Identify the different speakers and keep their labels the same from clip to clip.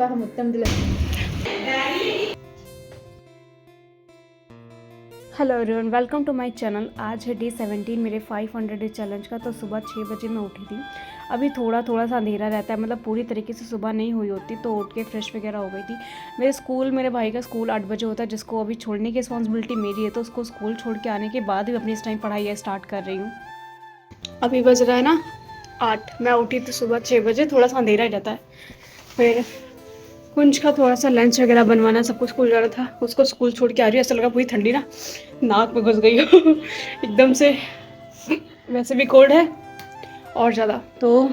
Speaker 1: हम उत्तम दिल। Hello everyone, welcome to my channel. आज है डे 17 मेरे 500 डे चैलेंज का। तो सुबह 6 बजे मैं उठी थी। अभी थोड़ा थोड़ा सा अंधेरा रहता है, मतलब पूरी तरीके से सुबह नहीं हुई होती। तो उठ के फ्रेश वगैरह हो गई थी। मेरे भाई का स्कूल 8 बजे होता है, जिसको अभी छोड़ने की रिस्पॉन्सिबिलिटी मेरी है। तो उसको स्कूल छोड़ के आने के बाद भी अपनी इस टाइम पढ़ाई स्टार्ट कर रही हूँ। अभी बज रहा है ना 8। मैं उठी थी सुबह 6 बजे, थोड़ा सा अंधेरा ही रहता है। फिर कुंज का थोड़ा सा लंच वगैरह बनवाना, सबको स्कूल जाना था। उसको स्कूल छोड़ के आ रही है, ऐसा लगा पूरी ठंडी ना नाक में घुस गई हो एकदम से। वैसे भी कोल्ड है और ज़्यादा। तो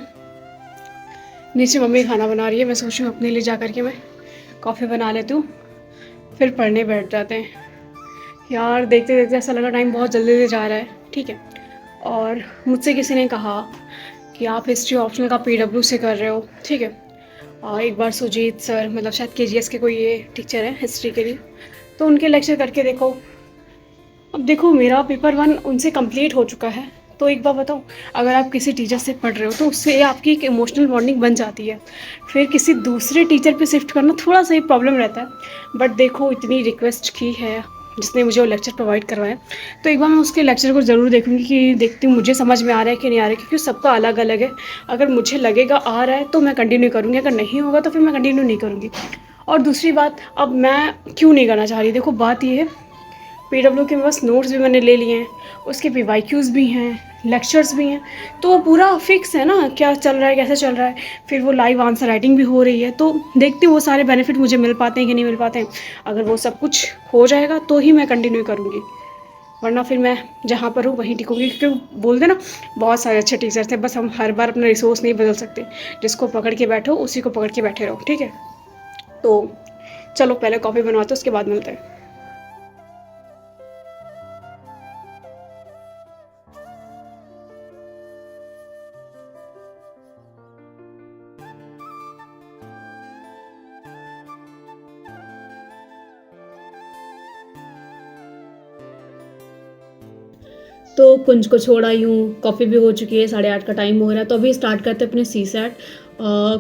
Speaker 1: नीचे मम्मी खाना बना रही है। मैं सोच रही हूँ अपने लिए जा करके मैं कॉफ़ी बना लेती हूँ, फिर पढ़ने बैठ जाते हैं। यार देखते देखते ऐसा लगा टाइम बहुत जल्दी से जा रहा है। ठीक है। और मुझसे किसी ने कहा कि आप हिस्ट्री ऑप्शनल का PW से कर रहे हो। ठीक है। और एक बार सुजीत सर, मतलब शायद KGS के कोई ये टीचर है हिस्ट्री के लिए, तो उनके लेक्चर करके देखो। अब देखो मेरा पेपर 1 उनसे कंप्लीट हो चुका है। तो एक बार बताओ, अगर आप किसी टीचर से पढ़ रहे हो तो उससे आपकी एक इमोशनल बॉन्डिंग बन जाती है। फिर किसी दूसरे टीचर पे शिफ्ट करना थोड़ा सा ही प्रॉब्लम रहता है। बट देखो इतनी रिक्वेस्ट की है जिसने मुझे वो लेक्चर प्रोवाइड करवाया, तो एक बार मैं उसके लेक्चर को ज़रूर देखूंगी कि देखती हूँ मुझे समझ में आ रहा है कि नहीं आ रहा है, क्योंकि सबका अलग अलग है। अगर मुझे लगेगा आ रहा है तो मैं कंटिन्यू करूँगी, अगर नहीं होगा तो फिर मैं कंटिन्यू नहीं करूँगी। और दूसरी बात, अब मैं क्यों नहीं करना चाह रही, देखो बात ये है, PW के बस नोट्स भी मैंने ले लिए हैं, उसके PYQs भी हैं, लेक्चर्स भी हैं। तो वो पूरा फिक्स है ना, क्या चल रहा है कैसे चल रहा है। फिर वो लाइव आंसर राइटिंग भी हो रही है। तो देखती हूँ वो सारे बेनिफिट मुझे मिल पाते हैं कि नहीं मिल पाते हैं। अगर वो सब कुछ हो जाएगा तो ही मैं कंटिन्यू करूँगी, वरना फिर मैं जहाँ पर हूँ वहीं टिकूँगी। क्योंकि बोलते ना, बहुत सारे अच्छे टीचर्स थे, बस हम हर बार अपना रिसोर्स नहीं बदल सकते। जिसको पकड़ के बैठो उसी को पकड़ के बैठे रहो। ठीक है। तो चलो पहले कॉफ़ी बनवाते, उसके बाद मिलते हैं। तो कुंज को छोड़ आई हूँ, कॉफ़ी भी हो चुकी है, 8:30 का टाइम हो रहा है। तो अभी स्टार्ट करते हैं अपने CSAT।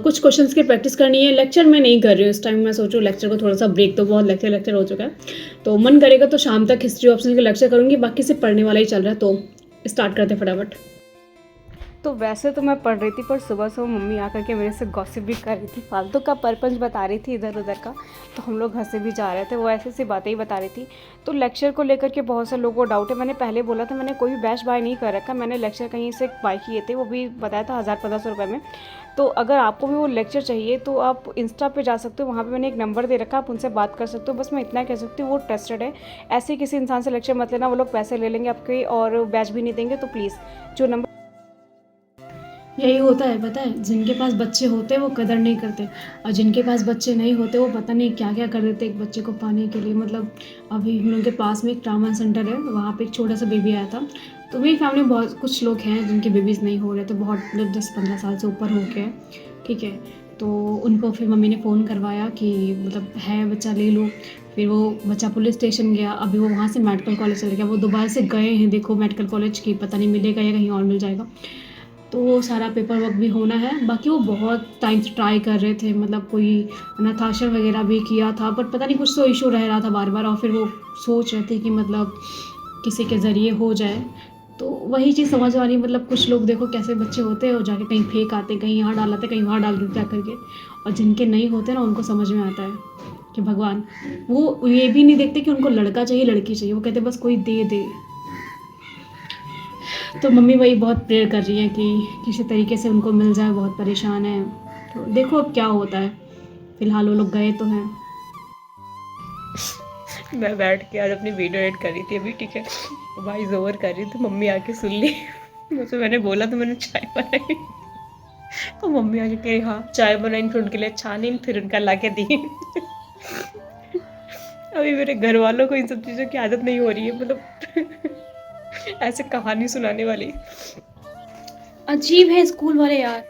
Speaker 1: कुछ क्वेश्चंस की प्रैक्टिस करनी है। लेक्चर मैं नहीं कर रही हूँ इस टाइम। मैं सोचूँ लेक्चर को थोड़ा सा ब्रेक, तो बहुत लेक्चर हो चुका है। तो मन करेगा तो शाम तक हिस्ट्री ऑप्शनल के लेक्चर करूँगी, बाकी से पढ़ने वाला ही चल रहा है। तो स्टार्ट करते फटाफट। तो वैसे तो मैं पढ़ रही थी, पर सुबह से मम्मी आकर के मेरे से गॉसिप भी कर रही थी, फालतू का परपंच बता रही थी इधर उधर का। तो हम लोग हंसे भी जा रहे थे, वो ऐसी सी बातें ही बता रही थी। तो लेक्चर को लेकर के बहुत से लोगों को डाउट है। मैंने पहले बोला था, मैंने कोई भी बैच बाय नहीं कर रखा। मैंने लेक्चर कहीं से बाय किए थे, वो भी बताया था 1000-1500 रुपये में। तो अगर आपको भी वो लेक्चर चाहिए तो आप इंस्टा पे जा सकते हो, वहाँ पे मैंने एक नंबर दे रखा, आप उनसे बात कर सकते हो। बस मैं इतना कह सकती हूँ, वो ट्रस्टेड है। ऐसे किसी इंसान से लेक्चर मत लेना, वो लोग पैसे ले लेंगे आपके और बैच भी नहीं देंगे। तो प्लीज़ जो नंबर, यही होता है पता है, जिनके पास बच्चे होते हैं वो कदर नहीं करते, और जिनके पास बच्चे नहीं होते वो पता नहीं क्या क्या कर देते एक बच्चे को पाने के लिए। मतलब अभी हम लोग के पास में एक ट्रामा सेंटर है, वहाँ पे एक छोटा सा बेबी आया था। तो मेरी फैमिली में बहुत कुछ लोग हैं जिनके बेबीज़ नहीं हो रहे थे, बहुत मतलब 10-15 साल से ऊपर हो गए। ठीक है। तो उनको फिर मम्मी ने फ़ोन करवाया कि मतलब है बच्चा, ले लो। फिर वो बच्चा पुलिस स्टेशन गया, अभी वो वहाँ से मेडिकल कॉलेज चले गया। वो दोबारा से गए हैं, देखो मेडिकल कॉलेज की पता नहीं मिलेगा या कहीं और मिल जाएगा। तो वो सारा पेपर वर्क भी होना है। बाकी वो बहुत टाइम से ट्राई कर रहे थे, मतलब कोई अनाथाश्रम वगैरह भी किया था, बट पता नहीं कुछ तो इशू रह रहा था बार बार। और फिर वो सोच रहे थे कि मतलब किसी के ज़रिए हो जाए। तो वही चीज़ समझ आ रही, मतलब कुछ लोग देखो कैसे बच्चे होते हैं और जाके कहीं फेंक आते, कहीं यहाँ डालाते, कहीं वहाँ डाल देते जा करके। और जिनके नहीं होते ना, उनको समझ में आता है कि भगवान, वो ये भी नहीं देखते कि उनको लड़का चाहिए लड़की चाहिए, वो कहते बस कोई दे दे। तो मम्मी वही बहुत प्रेयर कर रही है कि किसी तरीके से उनको मिल जाए, बहुत परेशान है। तो देखो अब क्या होता है। फिलहाल वो लोग गए तो हैं। मैं बैठ के आज अपनी वीडियो एडिट कर रही थी अभी। ठीक है। वॉइस ओवर कर रही थी, मम्मी आके सुन ली मुझसे मैंने बोला तो मैंने चाय बनाई और मम्मी आके कही हाँ चाय बनाई, फिर उनके लिए छानी, फिर उनका ला के दी अभी मेरे घर वालों को इन सब चीज़ों की आदत नहीं हो रही है, मतलब ऐसे कहानी सुनाने वाली। अजीब है स्कूल वाले यार।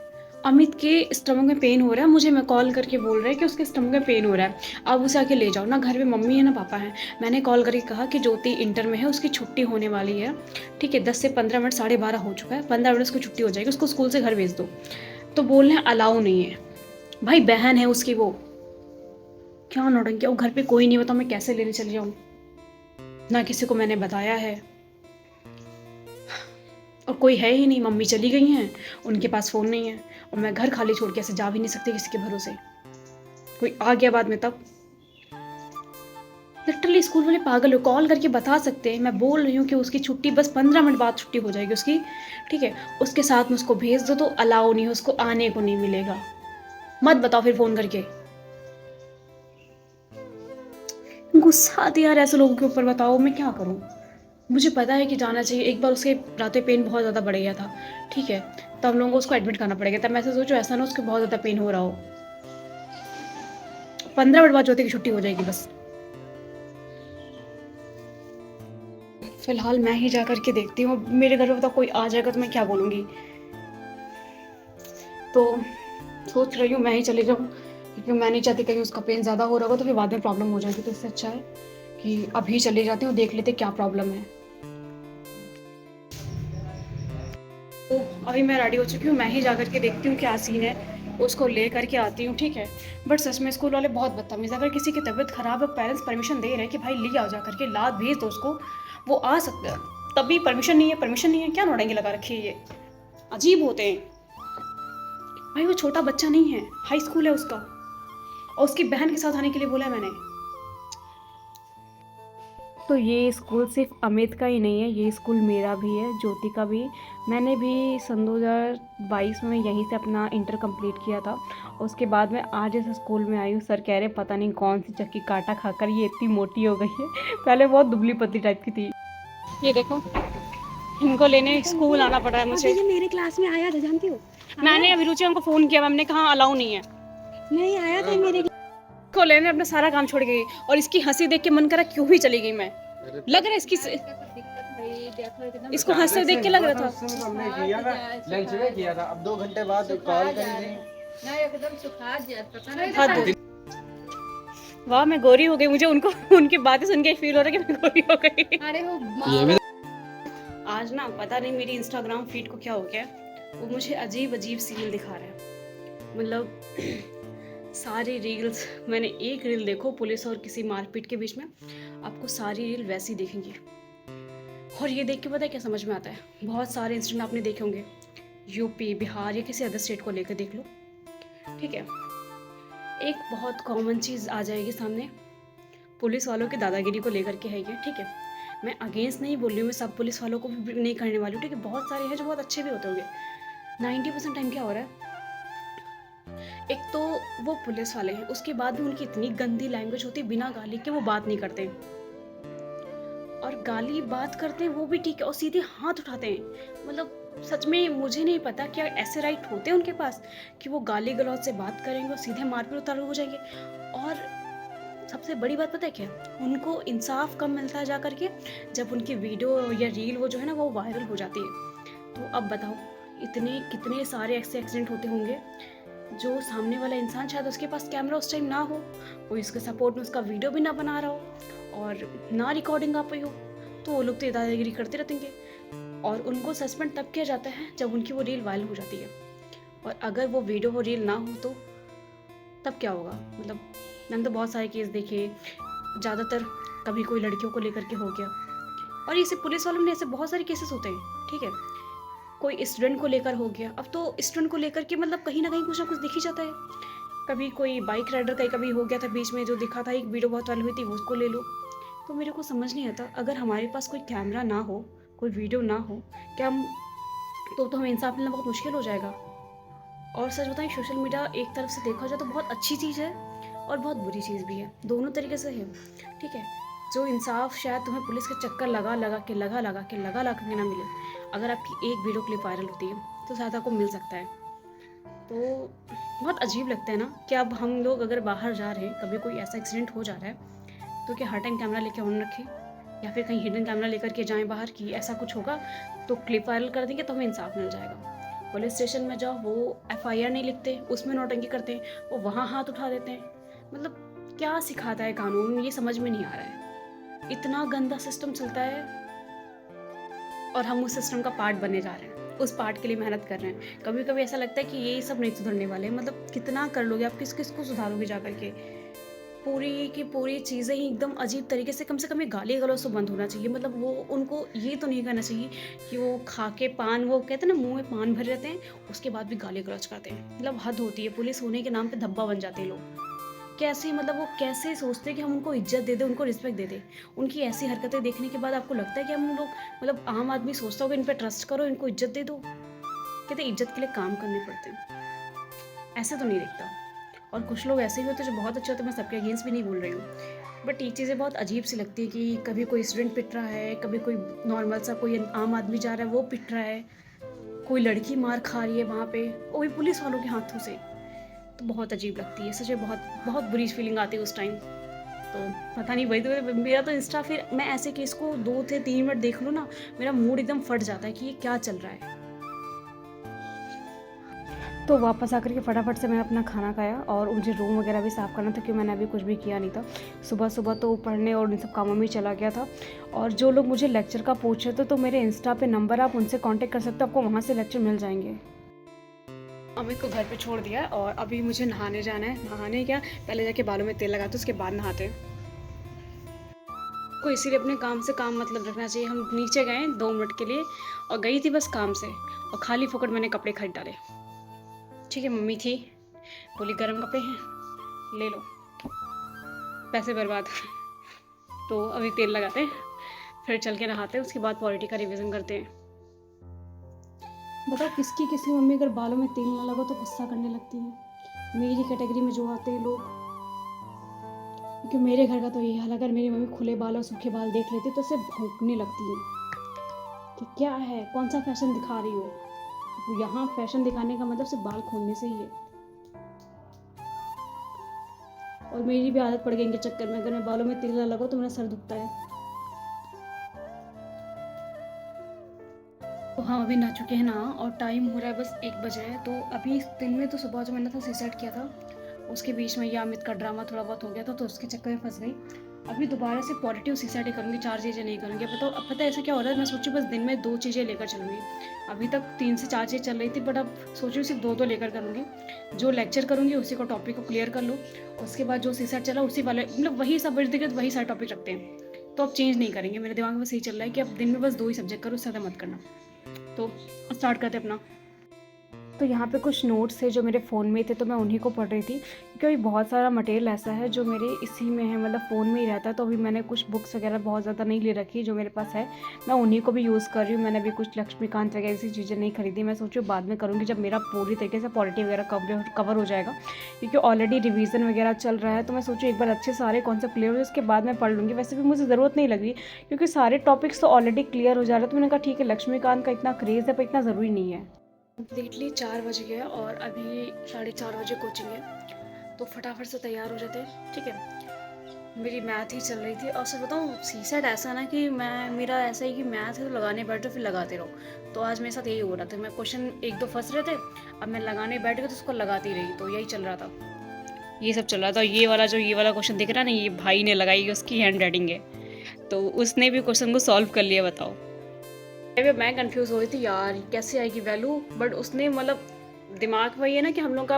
Speaker 1: अमित के स्टमक में पेन हो रहा है, मुझे मैं कॉल करके बोल रहे हैं कि उसके स्टमक में पेन हो रहा है, अब उसे आके ले जाओ ना। घर में मम्मी है ना पापा हैं। मैंने कॉल करके कहा कि ज्योति इंटर में है, उसकी छुट्टी होने वाली है। ठीक है, 10 से 15 मिनट, 12:30 हो चुका है, 15 मिनट उसकी छुट्टी हो जाएगी, उसको स्कूल से घर भेज दो। तो बोल रहे हैं अलाउ नहीं है। भाई बहन है उसकी वो, क्या नौटंकी, और घर पे कोई नहीं बताओ मैं कैसे लेने चली जाऊँ, ना किसी को मैंने बताया है और कोई है ही नहीं, मम्मी चली गई हैं, उनके पास फ़ोन नहीं है और मैं घर खाली छोड़ के ऐसे जा भी नहीं सकती किसी के भरोसे, कोई आ गया बाद में तब। लिटरली स्कूल वाले पागल हो, कॉल करके बता सकते हैं, मैं बोल रही हूँ कि उसकी छुट्टी बस 15 मिनट बाद छुट्टी हो जाएगी उसकी, ठीक है, उसके साथ में उसको भेज दो तो अलाउ नहीं है, उसको आने को नहीं मिलेगा, मत बताओ फिर फ़ोन करके। गुस्सा आती है यार ऐसे लोगों के ऊपर, बताओ मैं क्या करूँ। मुझे पता है कि जाना चाहिए, एक बार उसके रात में पेन बहुत ज़्यादा बढ़ गया था, ठीक है, तब हम लोगों को उसको एडमिट करना पड़ेगा, तब मैं ऐसा सोचो ऐसा ना उसको बहुत ज़्यादा पेन हो रहा हो। 15 मिनट बाद चौथे की छुट्टी हो जाएगी बस। फिलहाल मैं ही जा कर के देखती हूँ, मेरे घर में तो कोई आ जाएगा तो मैं क्या बोलूँगी, तो सोच रही हूँ मैं ही चले जाऊँ, क्योंकि मैं नहीं चाहती कहीं उसका पेन ज़्यादा हो रहा होगा तो फिर बाद में प्रॉब्लम हो जाएगी, तो इससे अच्छा है कि अभी चले जाती हूँ, देख लेते क्या प्रॉब्लम है। तो अभी मैं रेडी हो चुकी हूँ, मैं ही जा कर के देखती हूँ क्या सीन है, उसको ले करके आती हूँ, ठीक है। बट सच में स्कूल वाले बहुत बदतमीज़, अगर किसी की तबीयत ख़राब है, पेरेंट्स परमिशन दे रहे हैं कि भाई ले आओ जा करके, लाद भेज दो उसको, वो आ सकता है, तभी परमिशन नहीं है, परमिशन नहीं है, क्या नौटंकी लगा रखी है ये, अजीब होते हैं। भाई वो छोटा बच्चा नहीं है, हाई स्कूल है उसका, और उसकी बहन के साथ आने के लिए बोला है मैंने। तो ये स्कूल सिर्फ अमित का ही नहीं है, ये स्कूल मेरा भी है, ज्योति का भी। मैंने भी सन 2022 में यहीं से अपना इंटर कंप्लीट किया था, और उसके बाद मैं आज इस स्कूल में आई हूँ। सर कह रहे पता नहीं कौन सी चक्की काटा खाकर ये इतनी मोटी हो गई है, पहले बहुत दुबली पतली टाइप की थी। ये देखो, इनको लेने स्कूल आना पड़ रहा है मुझे।
Speaker 2: ये मेरे क्लास में आया था, जानती हो?
Speaker 1: मैंने अभिरुचि को फ़ोन किया, मैम ने कहा अलाउ नहीं है,
Speaker 2: नहीं आया था मेरे
Speaker 1: को लेने अपना सारा काम छोड़ गई, और इसकी हंसी देख के मन करा क्यों ही चली गई मैं, लग रहा है इसकी इसको हंसते देख के लग रहा था।
Speaker 3: लंच में किया था, अब 2 घंटे बाद कॉल करेंगे
Speaker 2: ना, एकदम सुखा जाता।
Speaker 1: वाह मैं गोरी हो गई, मुझे उनको उनकी बातें सुन के फील हो रहा है कि मैं गोरी हो गई।
Speaker 2: अरे वो
Speaker 1: आज ना पता नहीं मेरी इंस्टाग्राम फीड को क्या हो गया, वो मुझे अजीब अजीब सी रील दिखा रहा है, मतलब सारी रील्स, मैंने एक रील देखो पुलिस और किसी मारपीट के बीच में, आपको सारी रील वैसी दिखेंगी। और ये देख के पता है क्या समझ में आता है, बहुत सारे इंसिडेंट आपने देखे होंगे यूपी, बिहार या किसी अदर स्टेट को लेकर देख लो, ठीक है। एक बहुत कॉमन चीज़ आ जाएगी सामने, पुलिस वालों की दादागिरी को लेकर के है ये, ठीक है। मैं अगेंस्ट नहीं बोल रही हूँ, मैं सब पुलिस वालों को भी नहीं करने वाली हूँ, ठीक है, बहुत सारे हैं जो बहुत अच्छे भी होते होंगे। 90% टाइम क्या हो रहा है, एक तो वो पुलिस वाले हैं, उसके बाद भी उनकी इतनी गंदी लैंग्वेज होती है, बिना गाली के वो बात नहीं करते, और गाली बात करते हैं वो भी ठीक है, और सीधे हाथ उठाते हैं, मतलब सच में मुझे नहीं पता क्या ऐसे राइट होते हैं उनके पास कि वो गाली गलौज से बात करेंगे और सीधे मारपीट उतारू हो जाएंगे। और सबसे बड़ी बात पता है क्या, उनको इंसाफ कम मिलता है जा करके जब उनकी वीडियो या रील वो जो है ना वो वायरल हो जाती है। तो अब बताओ इतने कितने सारे ऐसे एक्सीडेंट होते होंगे जो सामने वाला इंसान शायद उसके पास कैमरा उस टाइम ना हो, कोई उसके सपोर्ट में उसका वीडियो भी ना बना रहा हो और ना रिकॉर्डिंग आ पाई हो, तो वो लोग तो दादागिरी करते रहेंगे, और उनको सस्पेंड तब किया जाता है जब उनकी वो रील वायरल हो जाती है। और अगर वो वीडियो वो रील ना हो तो तब क्या होगा, मतलब मैंने तो बहुत सारे केस देखे, ज़्यादातर कभी कोई लड़कियों को लेकर के हो गया, और ये सिर्फ पुलिस वालों में ऐसे बहुत सारे केसेस होते हैं, ठीक है। कोई स्टूडेंट को लेकर हो गया, अब तो स्टूडेंट को लेकर के मतलब कहीं ना कहीं कुछ ना कुछ दिख ही जाता है। कभी कोई बाइक राइडर का कभी हो गया था बीच में, जो दिखा था, एक वीडियो बहुत वायरल हुई थी, वो उसको ले लो। तो मेरे को समझ नहीं आता, अगर हमारे पास कोई कैमरा ना हो, कोई वीडियो ना हो, क्या हम तो हमें इंसाफ मिलना बहुत मुश्किल हो जाएगा। और सच बताएं, सोशल मीडिया एक तरफ से देखा जाए तो बहुत अच्छी चीज़ है और बहुत बुरी चीज़ भी है, दोनों तरीके से है, ठीक है। जो इंसाफ शायद तुम्हें पुलिस के चक्कर लगा लगा के ना मिले, अगर आपकी एक वीडियो क्लिप वायरल होती है तो शायद आपको मिल सकता है। तो बहुत अजीब लगता है ना कि अब हम लोग अगर बाहर जा रहे हैं, कभी कोई ऐसा एक्सीडेंट हो जा रहा है, तो क्या हर टाइम कैमरा लेके ऑन रखें, या फिर कहीं हिडन कैमरा लेकर के जाएं बाहर कि ऐसा कुछ होगा तो क्लिप वायरल कर देंगे तो हमें इंसाफ मिल जाएगा। पुलिस स्टेशन में जाओ, वो FIR नहीं लिखते, उसमें नौटंकी करते हैं, वो वहाँ हाथ उठा देते हैं, मतलब क्या सिखाता है कानून, ये समझ में नहीं आ रहा है। इतना गंदा सिस्टम चलता है और हम उस सिस्टम का पार्ट बने जा रहे हैं, उस पार्ट के लिए मेहनत कर रहे हैं। कभी कभी ऐसा लगता है कि ये सब नहीं सुधरने वाले, मतलब कितना कर लोगे आप, किस किस को सुधारोगे जा करके। पूरी की पूरी चीज़ें ही एकदम अजीब तरीके से, कम से कम ये गाली गलौज तो बंद होना चाहिए। मतलब वो उनको ये तो नहीं करना चाहिए कि वो खा के पान, वो कहते हैं ना मुँह में पान भरे रहते हैं, उसके बाद भी गाली गलौज करते हैं। मतलब हद होती है, पुलिस होने के नाम पे धब्बा बन जाते हैं लोग। कैसे, मतलब वो कैसे सोचते हैं कि हम उनको इज़्ज़त दे दें, उनको रिस्पेक्ट दे दें। उनकी ऐसी हरकतें देखने के बाद आपको लगता है कि हम लोग, मतलब आम आदमी सोचता होगा इन पे ट्रस्ट करो, इनको इज़्ज़त दे दो। कहते हैं इज़्ज़त के लिए काम करने पड़ते हैं, ऐसे तो नहीं दिखता। और कुछ लोग ऐसे भी होते हैं जो बहुत अच्छे होते हैं, मैं सबके अगेंस्ट भी नहीं बोल रही हूँ। बट ये चीज़ें बहुत अजीब सी लगती है कि कभी कोई स्टूडेंट पिट रहा है, कभी कोई नॉर्मल सा कोई आम आदमी जा रहा है वो पिट रहा है, कोई लड़की मार खा रही है वहाँ पे, वो भी पुलिस वालों के हाथों से। तो बहुत अजीब लगती है, सच में बहुत बहुत बुरी फीलिंग आती है उस टाइम। तो पता नहीं, वही तो मेरा तो इंस्टा, फिर मैं ऐसे केस को 2 से 3 मिनट देख लूँ ना, मेरा मूड एकदम फट जाता है कि ये क्या चल रहा है। तो वापस आकर के फटाफट से मैंने अपना खाना खाया और मुझे रूम वगैरह भी साफ़ करना था, क्योंकि मैंने अभी कुछ भी किया नहीं था। सुबह सुबह तो पढ़ने और इन सब कामों में ही चला गया था। और जो लोग मुझे लेक्चर का पूछ रहे थे, तो मेरे इंस्टा पे नंबर, आप उनसे कांटेक्ट कर सकते हो, आपको वहाँ से लेक्चर मिल जाएंगे। अमित को घर पे छोड़ दिया और अभी मुझे नहाने जाना है। नहाने क्या, पहले जाके बालों में तेल लगाते उसके बाद नहाते हैं। को इसीलिए अपने काम से काम मतलब रखना चाहिए। हम नीचे गए 2 मिनट के लिए और गई थी बस काम से, और खाली फोकट मैंने कपड़े खरीद डाले। ठीक है, मम्मी थी, बोली गर्म कपड़े हैं ले लो, पैसे बर्बाद। तो अभी तेल लगाते हैं, फिर चल के नहाते हैं, उसके बाद पॉलिटी का रिवीजन करते हैं। बताओ किसकी किसी मम्मी अगर बालों में तेल ना लगो तो गुस्सा करने लगती है। मेरी कैटेगरी में जो आते हैं लोग, क्योंकि मेरे घर का तो यही हाल है, अगर मेरी मम्मी खुले बाल और सूखे बाल देख लेती तो उसे भौंकने लगती है कि क्या है, कौन सा फैशन दिखा रही हो। तो यहाँ फैशन दिखाने का मतलब सिर्फ बाल खोलने से ही है। और मेरी भी आदत पड़ गई इनके चक्कर में, अगर मैं बालों में तेल ना लगाऊं तो मेरा सर दुखता है। तो हाँ, अभी नहा चुके हैं ना, और टाइम हो रहा है बस 1 बजे है। तो अभी इस दिन में तो सुबह जो मैंने था सुसाइड किया था, उसके बीच में ये अमित का ड्रामा थोड़ा बहुत हो गया था, तो उसके चक्कर में फंस गई। अभी दोबारा से पॉजिटिव सुसाइड ही करूँगी, 4 चीज़ें नहीं करूँगी। अब पता है ऐसा क्या हो रहा है, मैं सोची बस दिन में 2 चीज़ें लेकर चलूँगी। अभी तक 3 से 4 चीज़ चल रही थी, बट अब सोच रही हूँ सिर्फ 2 तो लेकर करूँगी। जो लेक्चर करूँगी उसी को, टॉपिक को क्लियर कर लूँ, उसके बाद जो सुसाइड चला उसी वाले, मतलब वही सब इर्द गिर्द वही सारे टॉपिक रखते हैं। तो अब चेंज नहीं करेंगे, मेरे दिमाग में बस यही चल रहा है कि अब दिन में बस 2 ही सब्जेक्ट करो, उससे ज़्यादा मत करना। तो स्टार्ट करते अपना। तो यहाँ पे कुछ नोट्स थे जो मेरे फ़ोन में थे, तो मैं उन्हीं को पढ़ रही थी, क्योंकि अभी बहुत सारा मटेरियल ऐसा है जो मेरे इसी में है, मतलब फ़ोन में ही रहता है। तो अभी मैंने कुछ बुक्स वगैरह बहुत ज़्यादा नहीं ले रखी, जो मेरे पास है मैं उन्हीं को भी यूज़ कर रही हूँ। मैंने अभी कुछ लक्ष्मीकांत वगैरह ऐसी चीज़ें नहीं खरीदी, मैं सोचूँ बाद में करूँगी जब मेरा पूरी तरीके से पॉलिटी वगैरह कवर हो जाएगा, क्योंकि ऑलरेडी रिवीजन वगैरह चल रहा है। तो मैं सोचूँ एक बार अच्छे सारे कॉन्सेप्ट क्लियर हो जाए, उसके बाद मैं पढ़ लूँगी। वैसे भी मुझे ज़रूरत नहीं लग रही, क्योंकि सारे टॉपिक्स तो ऑलरेडी क्लियर हो जा रहे हैं। तो मैंने कहा ठीक है, लक्ष्मीकांत का इतना क्रेज़ है पर इतना ज़रूरी नहीं है। कम्प्लीटली 4 बज गया और अभी 4:30 बजे कोचिंग है, तो फटाफट से तैयार हो जाते हैं। ठीक है, मेरी मैथ ही चल रही थी, और सच बताऊँ सीसेट ऐसा ना कि मेरा ऐसा ही कि मैथ है तो लगाने बैठो फिर लगाते रहो। तो आज मेरे साथ यही हो रहा था, मैं क्वेश्चन 1-2 फंस रहे थे, अब मैं लगाने बैठ गई तो उसको लगाती रही, तो यही चल रहा था। ये सब चल रहा था। ये वाला क्वेश्चन दिख रहा है ना, ये भाई ने लगाई, उसकी हैंड राइटिंग है, तो उसने भी क्वेश्चन को सॉल्व कर लिया। बताओ, मैं कंफ्यूज हो रही थी यार कैसे आएगी वैल्यू, बट उसने मतलब दिमाग वही है ना कि हम लोग का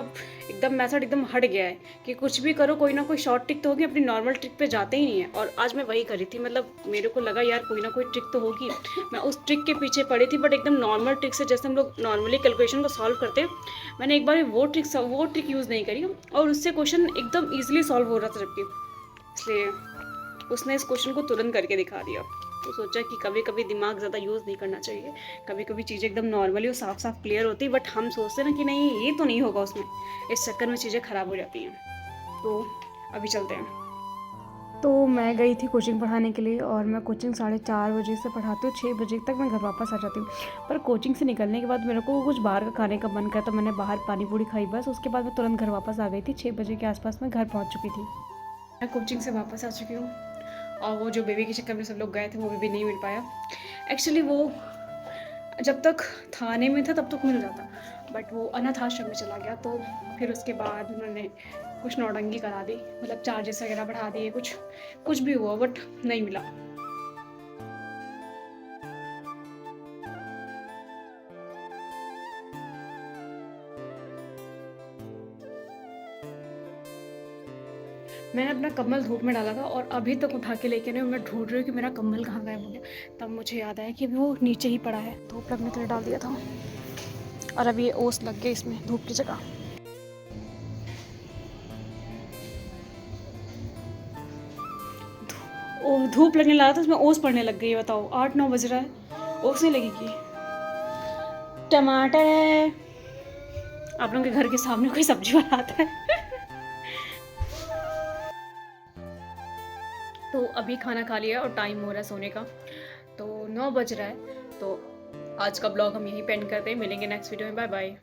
Speaker 1: एकदम मेथड एकदम हट गया है कि कुछ भी करो कोई ना कोई शॉर्ट ट्रिक तो होगी, अपनी नॉर्मल ट्रिक पे जाते ही नहीं है। और आज मैं वही करी थी, मतलब मेरे को लगा यार कोई ना कोई ट्रिक तो होगी, मैं उस ट्रिक के पीछे पड़ी थी, बट एकदम नॉर्मल ट्रिक से, जैसे हम लोग नॉर्मली कैलकुलेशन को सॉल्व करते हैं, मैंने एक बार वो ट्रिक यूज़ नहीं करी और उससे क्वेश्चन एकदम ईजिली सॉल्व हो रहा था, जबकि इसलिए उसने इस क्वेश्चन को तुरंत करके दिखा दिया। तो सोचा कि कभी कभी दिमाग ज़्यादा यूज़ नहीं करना चाहिए, कभी कभी चीज़ें एकदम नॉर्मली और साफ साफ क्लियर होती है, बट हम सोचते हैं ना कि नहीं ये तो नहीं होगा उसमें, इस चक्कर में चीज़ें ख़राब हो जाती हैं। तो अभी चलते हैं। तो मैं गई थी कोचिंग पढ़ाने के लिए, और मैं कोचिंग 4:30 बजे से पढ़ाती हूँ, 6 बजे तक मैं घर वापस आ जाती हूँ। पर कोचिंग से निकलने के बाद मेरे को कुछ बाहर का खाने का मन करा, तो मैंने बाहर पानी पूरी खाई बस। उसके बाद मैं तुरंत घर वापस आ गई थी, 6 बजे के आसपास मैं घर पहुँच चुकी थी। मैं कोचिंग से वापस आ चुकी हूँ, और वो जो बेबी के चक्कर में सब लोग गए थे वो भी नहीं मिल पाया। एक्चुअली वो जब तक थाने में था तब तक मिल जाता, बट वो अनाथ आश्रम में चला गया, तो फिर उसके बाद उन्होंने कुछ नौटंकी करा दी, मतलब चार्जेस वगैरह बढ़ा दिए, कुछ भी हुआ, बट नहीं मिला। मैंने अपना कम्बल धूप में डाला था और अभी तक उठा के लेके नहीं, मैं ढूंढ रही हूँ कि मेरा कम्बल कहाँ गायब हो गया। तब मुझे याद आया कि वो नीचे ही पड़ा है, धूप लगने के लिए डाल दिया था। और अब ये ओस लग गई इसमें धूप की जगह। धूप लगने लगा था उसमें ओस पड़ने लग गई। बताओ 8-9 बज रहा है, ओस नहीं लगेगी। टमाटर है। आप लोगों के घर के सामने कोई सब्जी वाला आता है। तो अभी खाना खा लिया और टाइम हो रहा है सोने का, तो 9 बज रहा है। तो आज का ब्लॉग हम यहीं पेंड करते हैं। मिलेंगे नेक्स्ट वीडियो में। Bye bye.